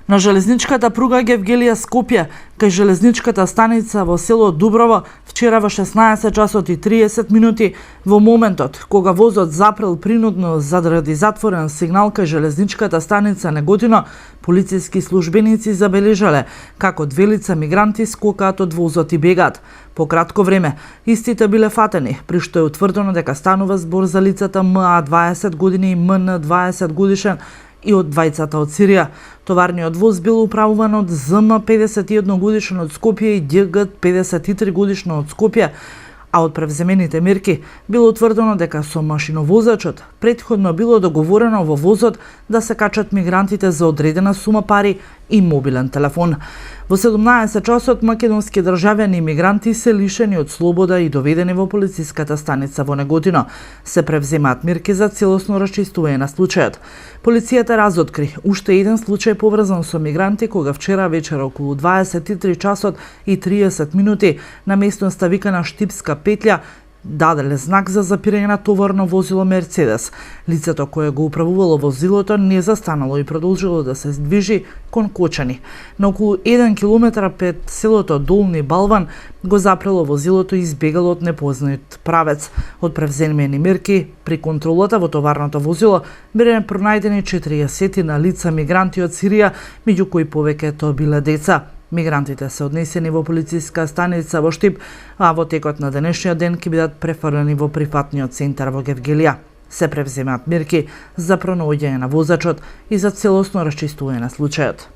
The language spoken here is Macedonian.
На железничката пруга Гевгелија Скопје, кај железничката станица во село Дуброво, вчера во 16 часот и 30 минути, во моментот кога возот запрел принудно заради затворен сигнал кај железничката станица Неготино, полициски службеници забележале како две лица мигранти скокаат од возот и бегаат. По кратко време, истите биле фатени, при што е утврдено дека станува збор за лицата МА 20 години и МН 20 годишен и од двајцата од Сирија. Товарниот воз бил управуван од ЗМ 51 годишен од Скопје и ДГ 53 годишно од Скопје, а од превземените мерки било утврдено дека со машиновозачот претходно било договорено во возот да се качат мигрантите за одредена сума пари и мобилен телефон. Во 17 часот македонски државјани и мигранти се лишени од слобода и доведени во полициската станица во Неготино. Се превземаат мерки за целосно расчистување на случајот. Полицијата разоткри уште еден случај поврзан со мигранти кога вчера вечер околу 23 часот и 30 минути на местноста викана Штипска петља даделе знак за запирање на товарно возило Мерцедес. Лицето кое го управувало возилото не застанало и продолжило да се движи кон Кочани. На околу 1 километар пред селото Долни Балван го запрело возилото и избегало од непознат правец. Од превземени мерки при контролата во товарното возило биле пронајдени 40 на лица мигранти од Сирија, меѓу кои повеќето биле деца. Мигрантите се однесени во полициска станица во Штип, а во текот на денешниот ден ќе бидат префрлени во прифатниот центар во Гевгелија. Се превземаат мерки за пронаоѓање на возачот и за целосно расчистување на случајот.